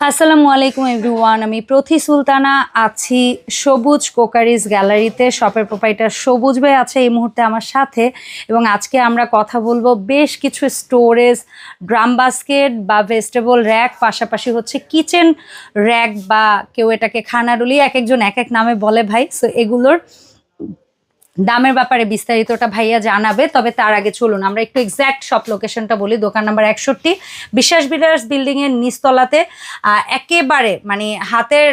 আসসালামু আলাইকুম এভরিওয়ান, আমি প্রথি সুলতানা আছি সবুজ কোকারিজ গ্যালারিতে। শপের প্রোপাইটার সবুজ ভাই আছে এই মুহূর্তে আমার সাথে, এবং আজকে আমরা কথা বলবো বেশ কিছু স্টোরেজ, ড্রাম বাস্কেট বা ভেজিটেবল র্যাক, পাশাপাশি হচ্ছে কিচেন র্যাক বা কেউ এটাকে খানারুলি, এক একজন এক এক নামে বলে ভাই। সো এগুলোর দামের ব্যাপারে বিস্তারিতটা ভাইয়া জানাবে। তবে তার আগে চলুন আমরা একটু এক্স্যাক্ট শপ লোকেশনটা বলি। দোকান নাম্বার 61, বিশ্বাস বিল্ডার্স বিল্ডিং এর নিচতলাতে, একেবারে মানে হাতের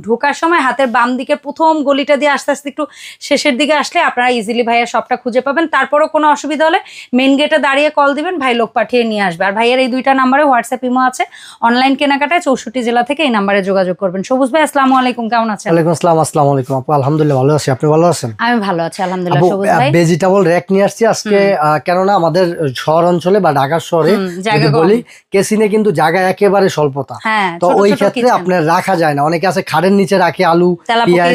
ঢোকার সময় হাতের বাম দিকের প্রথম গলিটা দিয়ে আস্তে আস্তে একটু শেষের দিকে আসলে আপনারা ইজিলি ভাইয়ের শপটা খুঁজে পাবেন। তারপরও কোনো অসুবিধা হলে মেন গেটে দাঁড়িয়ে কল দিবেন, ভাই লোক পাঠিয়ে নিয়ে আসবে। আর ভাইয়ের এই দুইটা নাম্বারে হোয়াটসঅ্যাপ ইমো আছে, অনলাইন কেনাকাটায় 64 জেলা থেকে এই নাম্বারে যোগাযোগ করবেন। সবুজ ভাই আসসালামু আলাইকুম, কেমন আছেন? ওয়ালাইকুম আসসালাম। আসসালামু আলাইকুম আপু, আলহামদুলিল্লাহ ভালো আছি, আপনি ভালো আছেন? আমি ভালো আছি আলহামদুলিল্লাহ। সবুজ ভাই ভেজিটেবল র‍্যাক নিয়ে আসছি আজকে, কেননা আমাদের শহর অঞ্চলে বা ঢাকার শহরে যদি বলি কেসিনে কিন্তু জায়গা একেবারে স্বল্পতা, তো ওই ক্ষেত্রে আপনার রাখা যায় না। অনেকে আছে খাড়ের নিচে রাখে আলু, পেঁয়াজ,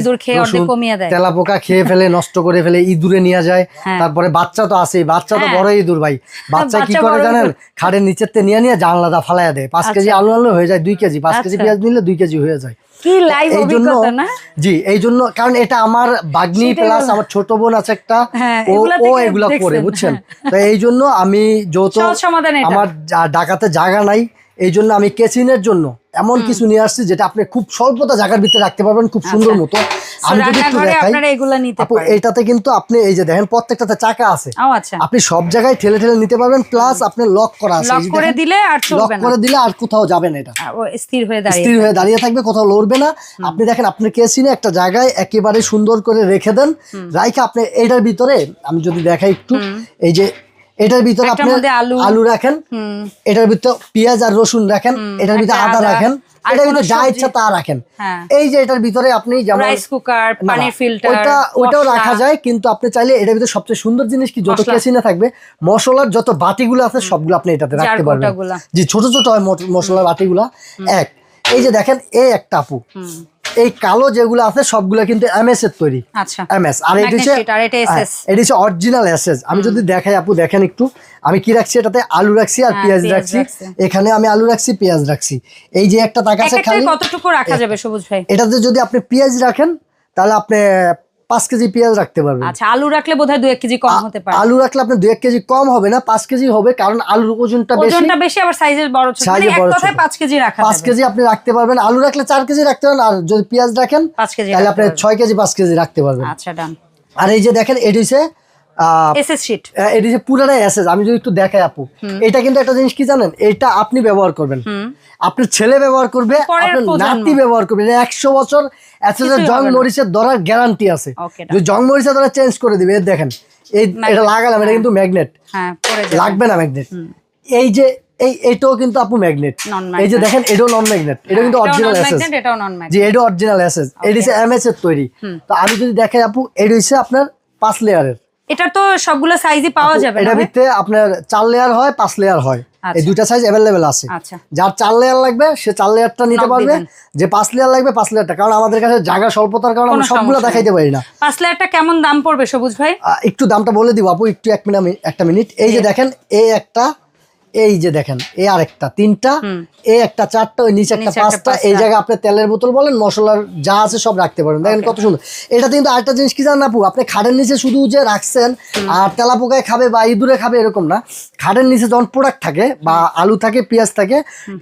তেলাপোকা খেয়ে ফেলে, নষ্ট করে ফেলে, ইঁদুরে নিয়ে যায়। তারপরে বাচ্চা তো আছেই, বাচ্চা তো বড় ইঁদুর ভাই। বাচ্চা কি করে জানেন? খাড়ের নিচের নিয়ে নিয়ে জানলাটা ফালাইয়া দেয়। 5 কেজি আলু আনলে হয়ে যায় 2 কেজি, 5 কেজি পেঁয়াজ নিলে 2 কেজি হয়ে যায়। এই জন্য কারণ এটা আমার বাগ্নি প্লাস আমার ছোট বোন আছে একটা, ও এগুলা করে, বুঝছেন? তো এই জন্য আমি যেহেতু আমার ঢাকাতে জায়গা নাই, এই জন্য আমি কেচিনের জন্য এমন কিছু নিয়ে আসছি যেটা আপনি খুব স্বল্পতা জায়গার ভিতরে রাখতে পারবেন খুব সুন্দর মতো। আমি যদি একটু দেখাই, এটাতে কিন্তু আপনি এই যে দেখেন প্রত্যেকটাতে চাকা আছে, আপনি সব জায়গায় ঠেলে ঠেলে নিতে পারবেন। প্লাস আপনি লক করা আছে, লক করে দিলে আর কোথাও যাবে না, এটা স্থির হয়ে দাঁড়িয়ে থাকবে, কোথাও লড়বে না। আপনি দেখেন আপনি কেচিনে একটা জায়গায় একেবারে সুন্দর করে রেখে দেন, রাইখে আপনি এটার ভিতরে, আমি যদি দেখাই একটু, এই যে এটার ভিতরে আপনি আলু রাখেন, এটার ভিতরে পেঁয়াজ আর রসুন রাখেন, এটার ভিতরে আদা রাখেন, এটার ভিতরে যা ইচ্ছা তা রাখেন। এই যে এটার ভিতরে আপনি যেমন রাইস কুকার, পানির ফিল্টার, ওইটাও রাখা যায়। কিন্তু আপনি চাইলে এটার ভিতরে সবচেয়ে সুন্দর জিনিস কি, যত কেচিনে থাকবে মশলার যত বাটিগুলো আছে সবগুলো আপনি এটাতে রাখতে পারবেন। জি, ছোট ছোট হয় মশলার বাটিগুলা। এই যে দেখেন, এই একটা আপু, এই কালো যেগুলো আছে সবগুলো কিন্তু এমএস এর তৈরি। এমএস, আর এটা হচ্ছে অরিজিনাল এসএস। আমি যদি দেখাই আপু, দেখেন একটু, আমি কি রাখছি এটাতে, আলু রাখছি আর পেঁয়াজ রাখছি। এখানে আমি আলু রাখছি, পেঁয়াজ রাখছি। এই যে একটা তাক আছে, খালি কতটুকু রাখা যাবে সবুজ ভাই? এটাতে যদি আপনি পেঁয়াজ রাখেন তাহলে আপনি 5 কেজি পেঁয়াজ রাখতে পারবেন। আচ্ছা, আলু রাখলে বোধহয় 2-1 কেজি কম হতে পারে। আলু রাখলে আপনি 2-1 কেজি কম হবে না, 5 কেজি হবে, কারণ আলুর ওজনটা বেশি, আবার সাইজের বড় ছোট, মানে এক কথায় 5 কেজি রাখা যাবে। 5 কেজি আপনি রাখতে পারবেন। আলু রাখলে 4 কেজি রাখতে পারবেন, আর যদি পেঁয়াজ রাখেন 5 কেজি, তাহলে আপনি 6 কেজি 5 কেজি রাখতে পারবেন। আচ্ছা, ডান। আর এই যে দেখেন, এটা হচ্ছে এসএস শীট, এটা হচ্ছে পুরাটাই এসএস। আমি যদি একটু দেখাই আপু, এটা কিন্তু একটা জিনিস কি জানেন, এটা আপনি ব্যবহার করবেন, আপনার ছেলে ব্যবহার করবে, আপনার নাতি ব্যবহার করবে। 100 বছর এসএস এর জং মরিচের ধরার গ্যারান্টি আছে। যদি জং মরিচের ধরা চেঞ্জ করে দিবে, দেখেন এটা লাগালাম, এটা কিন্তু ম্যাগনেট, লাগবে না ম্যাগনেট। এই যে এইটাও কিন্তু আপু ম্যাগনেট। এই যে দেখেন, এটাও নন ম্যাগনেট, এটা কিন্তু অরিজিনাল এসএস। জি, এটা অরিজিনাল এসএস, এটা হচ্ছে এমএস এর তৈরি। তো আমি যদি দেখাই আপু, এটা হচ্ছে আপনার 5 লেয়ারের। এটা তো সবগুলো সাইজই পাওয়া যাবে না? এটার ভিতরে আপনার 4 লেয়ার হয়, 5 লেয়ার হয়, এই দুইটা সাইজ अवेलेबल আছে। যার 4 লেয়ার লাগবে সে 4 লেয়ারটা নিতে পারবে, যে 5 লেয়ার লাগবে 5 লেয়ারটা। কারণ আমাদের কাছে জায়গা স্বল্পতার কারণে আমরা সবগুলো দেখাইতে পারি না। 5 লেয়ারটা কেমন দাম পড়বে সবুজ ভাই? একটু দামটা বলে দিব আপু, একটু একটা মিনিট। এই যে দেখেন, এই একটা, এই যে দেখেন, এই আরেকটা 3টা, এই একটা 4টা, ওই নিচে একটা 5টা। এই জায়গায় আপনি তেলের বোতল বলেন, মশলার যা আছে সব রাখতে পারেন। দেখেন কত সুন্দর। এটা কিন্তু আরেকটা জিনিস কি জানেন আপু, আপনি খাটের নিচে শুধু যে রাখছেন আর তেলাপোকায় খাবে বা ইঁদুরে খাবে এরকম না। খাটের নিচে যখন প্রোডাক্ট থাকে বা আলু থাকে, পেঁয়াজ থাকে,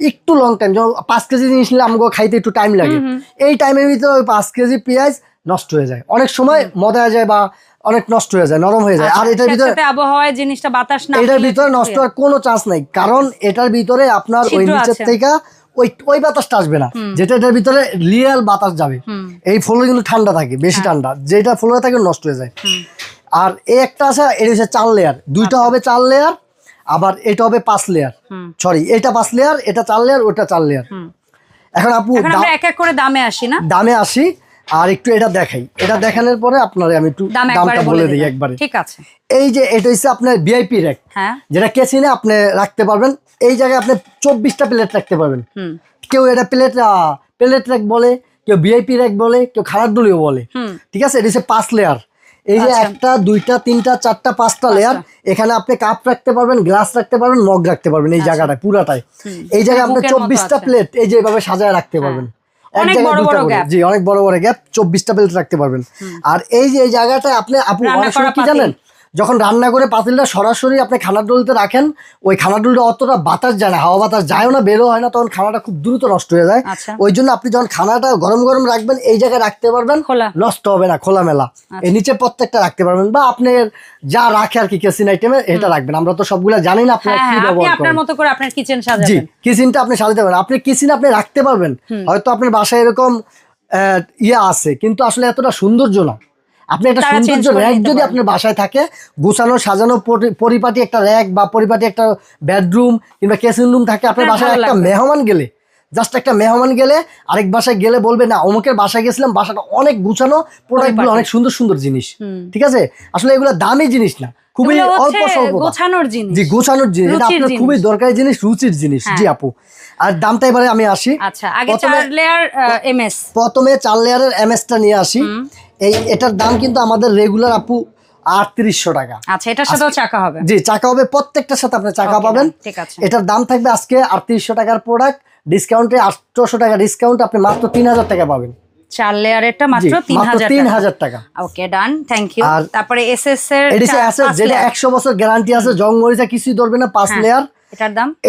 একটু লং টাইম, যেমন 5 কেজি জিনিস নিলে আমাকে খাইতে একটু টাইম লাগে, এই টাইমের ভিতরে ওই 5 কেজি পেঁয়াজ নষ্ট হয়ে যায়, অনেক সময় মদা হয়ে যায় বা অনেক নষ্ট হয়ে যায়, নরম হয়ে যায়। আর এটার ভিতরে আবহাওয়ায় জিনিসটা বাতাস না, এটার ভিতরে নষ্ট হওয়ার কোনো চান্স নাই, কারণ এটার ভিতরে আপনার ওই নিচের থেকে ওই বাতাসটা আসবে না, যেটা এটার ভিতরে রিয়েল বাতাস যাবে। এই ফ্লোরে কিন্তু ঠান্ডা থাকে, বেশি ঠান্ডা, যেটা ফ্লোরে থাকে নষ্ট হয়ে যায়। আর এই একটা আছে, এটা হচ্ছে 4 লেয়ার, দুইটা হবে 4 লেয়ার, আবার এটা হবে 5 লেয়ার, সরি এটা 5 লেয়ার, এটা 4 লেয়ার, ওটা 4 লেয়ার। এখন আপু এক এক করে দামে আসি না, দামে আসি। আর একটু এটা দেখাই, এটা দেখানোর পরে আপনারে আমি একটু দামটা বলে দিই একবারে। ঠিক আছে। এই যে এটা হচ্ছে আপনার ভিআইপি র‍্যাক, যেটা কেচিনে আপনি রাখতে পারবেন। এই জায়গায় আপনি 24টা প্লেট রাখতে পারবেন। কেউ এটা প্লেট র‍্যাক বলে, কেউ ভিআইপি র‍্যাক বলে, কেউ খারাপ দলীয় বলে, ঠিক আছে। এটা হচ্ছে 5 লেয়ার। এই যে একটা দুইটা তিনটা চারটা পাঁচটা লেয়ার, এখানে আপনি কাপ রাখতে পারবেন, গ্লাস রাখতে পারবেন, মগ রাখতে পারবেন এই জায়গাটায় পুরাটাই। এই জায়গায় আপনি 24টা প্লেট এই যে এভাবে সাজায় রাখতে পারবেন। অনেক বড় বড় গ্যাপ, জি অনেক বড় বড় গ্যাপ, 24টা প্লেট রাখতে পারবেন। আর এই যে এই জায়গাটায় আপনি আপু অনেক সময় কি জানেন, যখন রান্না করে পাতিলটা সরাসরি আপনি খানার ডুলিতে রাখেন, ওই খানার ডুলিটা অতটা বাতাস যায় না, হাওয়া বাতাস যায়ও না, বেরো হয় না, তখন খানাটা খুব দ্রুত নষ্ট হয়ে যায়। ওই জন্য আপনি যখন খানাটা গরম গরম রাখবেন এই জায়গায় রাখতে পারবেন, নষ্ট হবে না, খোলামেলা। এই নিচে প্রত্যেকটা রাখতে পারবেন, বা আপনি যা রাখে আর কি কিচেন আইটেমে এটা রাখবেন। আমরা তো সবগুলা জানি না আপনারা কি ব্যবহার করেন, আপনার মতো করে আপনার কিচেন সাজাবেন। জি কিচেনটা আপনি সাজাতে পারবেন, আপনি কিচেন আপনি রাখতে পারবেন। হয়তো আপনার বাসায় এরকম আছে, কিন্তু আসলে এতটা সৌন্দর্য না। আপনি একটা সৌন্দর্য র্যাক যদি আপনার বাসায় থাকে, গুছানো সাজানো পরিপাটি একটা র্যাক বা পরিপাটি একটা বেডরুম কিংবা কিচেন রুম থাকে আপনার বাসায়, একটা মেহমান গেলে, জাস্ট একটা মেহমান গেলে আরেক বাসায় গেলে বলবে না অমুকের বাসায় গেছিলাম, বাসাটা অনেক গুছানো, প্রোডাক্টগুলো অনেক সুন্দর সুন্দর জিনিস। ঠিক আছে, আসলে এগুলো দামি জিনিস না, খুবই অল্প স্বল্প গোছানোর জিনিস। জি গোছানোর জিনিস, এটা আপনার খুবই দরকারি জিনিস, রুচির জিনিস। জি আপু, আর দামটা এবারে আমি আসি। আচ্ছা, আগে 4 লেয়ার এমএস, প্রথমে 4 লেয়ারের এমএসটা নিয়ে আসি। এটার দাম কিন্তু আমাদের রেগুলার আপু 3800 টাকা। আচ্ছা, এটার সাথেও চাকা হবে? জি চাকা হবে, প্রত্যেকটার সাথে আপনি চাকা পাবেন। ঠিক আছে, এটার দাম থাকবে আজকে 3800 টাকার প্রোডাক্ট, ডিসকাউন্টে 800 টাকা ডিসকাউন্ট, আপনি মাত্র 3000 টাকা পাবেন। 4 লেয়ারেরটা মাত্র 3000 টাকা। ওকে ডান, থ্যাংক ইউ। তারপরে এসএস এর যেটা 100 বছর গ্যারান্টি আছে, জং মরিচা কিছুই ধরবে না, 5 লেয়ার।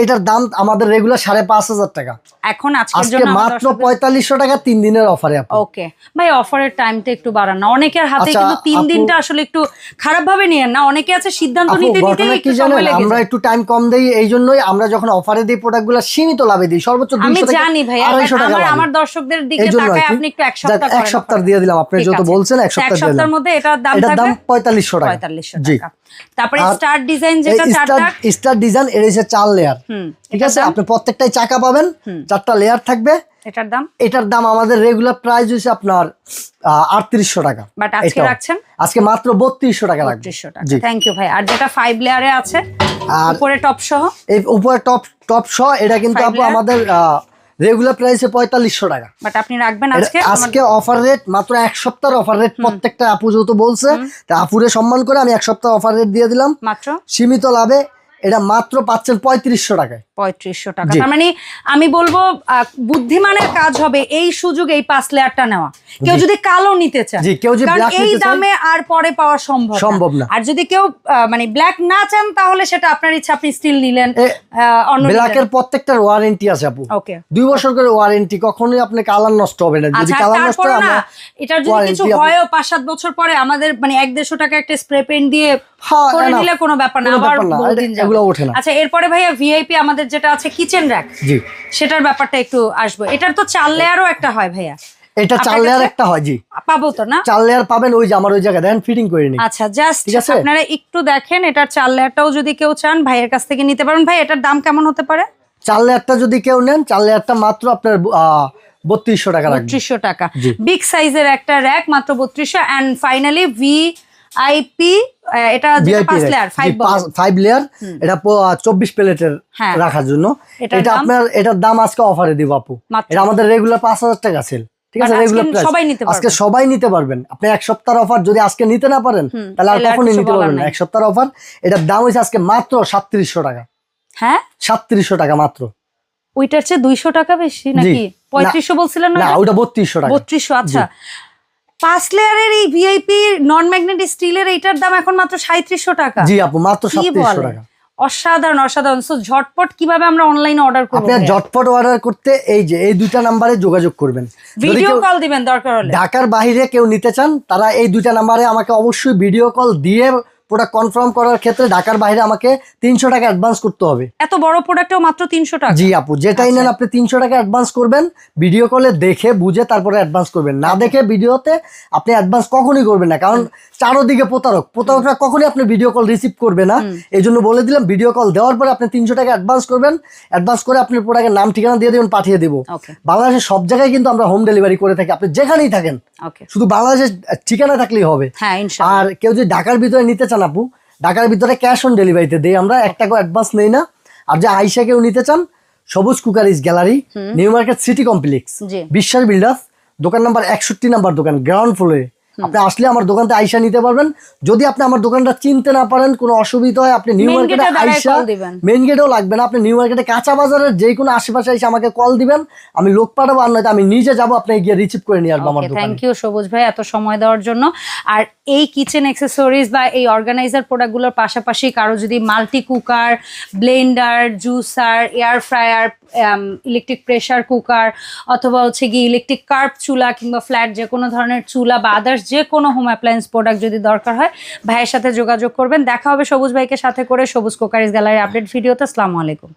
এটার দাম আমাদের রেগুলার 5500 টাকা, এখন আজকে মাত্র 4500 টাকা 3 দিনের অফারে। ওকে ভাই, অফারের টাইমটা একটু বাড়ান না, অনেকের হাতে কিন্তু 3 দিনটা আসলে একটু খারাপ ভাবে নিয়েন না, অনেকে আছে সিদ্ধান্ত নিতে একটু সময় লাগে। আমরা একটু টাইম কম দেই, এই জন্যই আমরা যখন অফারে দেই প্রোডাক্টগুলো সীমিত লাভে দিই, সর্বোচ্চ 200 টাকা। আমি জানি ভাই, আমার দর্শকদের দিকে তাকায় আপনি একটু এক সপ্তাহ করেন, এক সপ্তাহ দিয়ে দিলাম, আপনি যত বলছেন এক সপ্তাহের মধ্যে এটার দাম থাকবে 4500 টাকা। 4500 টাকা। তারপরে স্টার ডিজাইন, যেটা স্টার ডিজাইন, এর হচ্ছে 4 লেয়ার। ঠিক আছে, আপনি প্রত্যেকটাই চাকা পাবেন, 4টা লেয়ার থাকবে। এটার দাম আমাদের রেগুলার প্রাইস হচ্ছে আপনার 3800 টাকা, বাট আজকে রাখছেন আজকে মাত্র 3200 টাকা রাখবেন। 3200 টাকা, থ্যাংক ইউ ভাই। আর যেটা 5 লেয়ারে আছে, আর উপরে টপ সহ, এই উপরে টপ সহ, এটা কিন্তু আপু আমাদের রেগুলার প্রাইসে 4500 টাকা, বাট আপনি রাখবেন আজকে অফার রেট, মাত্র এক সপ্তাহের অফার রেট। প্রত্যেকটা আপু যেহেতু বলছে, তা আপুরে সম্মান করে আমি এক সপ্তাহ অফার রেট দিয়ে দিলাম, মাত্র সীমিত লাভে। এটা মাত্র পাচ্ছেন 3500 টাকায়। 3500 টাকা, তার মানে আমি বলবো বুদ্ধিমানের কাজ হবে এই সুযোগ, এই 5 লেয়ারটা নেওয়া। কেউ যদি কালো নিতে চায়, এই দামে আর পরে পাওয়া সম্ভব না। আর যদি কেউ মানে ব্ল্যাক না চান, তাহলে সেটা আপনার ইচ্ছা, আপনি স্টিল নিলেন। ব্ল্যাকের প্রত্যেকটার ওয়ারেন্টি আছে আপু, 2 বছর করে ওয়ারেন্টি, কখনোই আপনি কালার নষ্ট হবে না। যদি কালার নষ্ট হয়, আমরা এটার যদি কিছু হয়ও 5-7 বছর পরে, আমাদের মানে 150 টাকা একটা স্প্রে পেইন্ট দিয়ে করে নিলে কোনো ব্যাপার না, আবার বহুদিন যাবে। আচ্ছা, এরপরে ভাইয়া ভিআইপি আমাদের যেটা আছে কিচেন র‍্যাক, জি সেটার ব্যাপারটা একটু আসবো। এটার তো 4 লেয়ারও একটা হয় ভাইয়া? এটা 4 লেয়ার একটা হয়, জি পাবো তো না? 4 লেয়ার পাবেন, ওই যে আমার ওই জায়গায় দেন ফিটিং করে নি। আচ্ছা, জাস্ট আপনারা একটু দেখেন, এটার 4 লেয়ারটাও যদি কেউ চান ভাইয়ের কাছ থেকে নিতে পারেন। ভাই, এটার দাম কেমন হতে পারে? 4 লেয়ারটা যদি কেউ নেন, 4 লেয়ারটা মাত্র আপনার 3200 টাকা রাখবেন। 3200 টাকা, বিগ সাইজের একটা র‍্যাক, মাত্র 3200। এন্ড ফাইনালি ভিআইপি, এটা যেটা 5 লেয়ার, 5 লেয়ার, এটা 24 প্লেটের রাখার জন্য। এটা আপনার, এটার দাম আজকে অফারে দিব আপু, এটা আমাদের রেগুলার 5000 টাকা সেল। ঠিক আছে, রেগুলার প্রাইস আজকে সবাই নিতে পারবেন। আপনি এক সপ্তাহের অফার যদি আজকে নিতে না পারেন, তাহলে আর কখনোই নিতে পারবেন না। এক সপ্তাহের অফার, এটার দাম হইছে আজকে মাত্র 3700 টাকা। হ্যাঁ, 3700 টাকা মাত্র। ওইটার চেয়ে 200 টাকা বেশি নাকি? 3500 বলছিলেন না? ওটা 3200 টাকা। 3200, আচ্ছা। 5 লেয়ারের এই ভিআইপি নন ম্যাগনেটিক স্টিলের এইটার দাম এখন মাত্র 3700 টাকা। জি আপু, মাত্র 3700 টাকা। অসাধারণ, অসাধারণ। সো ঝটপট কিভাবে আমরা অনলাইনে অর্ডার করব? আপনি ঝটপট অর্ডার করতে এই যে এই 2টা নম্বরে যোগাযোগ করবেন, ভিডিও কল দিবেন দরকার হলে। ঢাকার বাইরে কেউ নিতে চান, তারা এই 2টা নম্বরে আমাকে অবশ্যই ভিডিও কল দিয়ে প্রোডাক্ট কনফার্ম করার ক্ষেত্রে ঢাকার বাইরে আমাকে 300 টাকা অ্যাডভান্স করতে হবে। এত বড় প্রোডাক্টও মাত্র 300 টাকা? জি আপু, যেটাই নেন আপনি 300 টাকা অ্যাডভান্স করবেন, ভিডিও কলে দেখে বুঝে তারপরে অ্যাডভান্স করবেন। না দেখে ভিডিওতে আপনি অ্যাডভান্স কখনোই করবেন না, কারণ চারোদিকে প্রতারকরা কখনোই আপনি ভিডিও কল রিসিভ করবে না। এই জন্য বলে দিলাম, ভিডিও কল দেওয়ার পরে আপনি 300 টাকা অ্যাডভান্স করবেন, অ্যাডভান্স করে আপনি প্রোডাক্টের নাম ঠিকানা দিয়ে দেবেন, পাঠিয়ে দেবো। বাংলাদেশের সব জায়গায় কিন্তু আমরা হোম ডেলিভারি করে থাকি, আপনি যেখানেই থাকেন, শুধু বাংলাদেশের ঠিকানা থাকলেই হবে। আর কেউ যদি ঢাকার ভিতরে নিতে চান আপু, ঢাকার ভিতরে ক্যাশ অন ডেলিভারিতে দেই আমরা, 1 টাকাও অ্যাডভান্স নেই না। আর যে আইসা কেউ নিতে চান, সবুজ cookeries gallery, new market city complex, বিশ্বাস বিল্ডার্স, দোকান নাম্বার 61 নাম্বার দোকান, গ্রাউন্ড ফ্লোরে, আপনি আসলে আমার দোকানতে আইসা নিতে পারবেন। যদি আপনি আমার দোকানটা চিনতে না পারেন, কোনো অসুবিধা হয়, আপনি নিউ মার্কেটে আইসা, মেইন গেটেও লাগবে না, আপনি নিউ মার্কেটে কাঁচা বাজারের যে কোনো আশেপাশে এসে আমাকে কল দিবেন, আমি লোক পাঠাবো, আর নয়তো আমি নিজে যাবো, আপনি গিয়ে রিসিভ করে নিয়ে আসবো আমার দোকানে। থ্যাংক ইউ সবুজ ভাই এত সময় দেওয়ার জন্য। আর এই কিচেন অ্যাক্সেসরিজ বা এই অর্গানাইজার প্রোডাক্টগুলোর পাশাপাশি কারো যদি multi cooker, Blender, juicer, air fryer, electric pressure cooker অথবা হচ্ছে গিয়ে ইলেকট্রিক কার্ভ চুলা কিংবা ফ্ল্যাট যে কোনো ধরনের চুলা বা আদার্স যে কোনো হোম অ্যাপ্লায়েন্স প্রোডাক্ট যদি দরকার হয় ভাইয়ের সাথে যোগাযোগ করবেন। দেখা হবে সবুজ ভাইকে সাথে করে সবুজ কুকারিজ গ্যালারি আপডেট ভিডিওতে। আসসালামু আলাইকুম।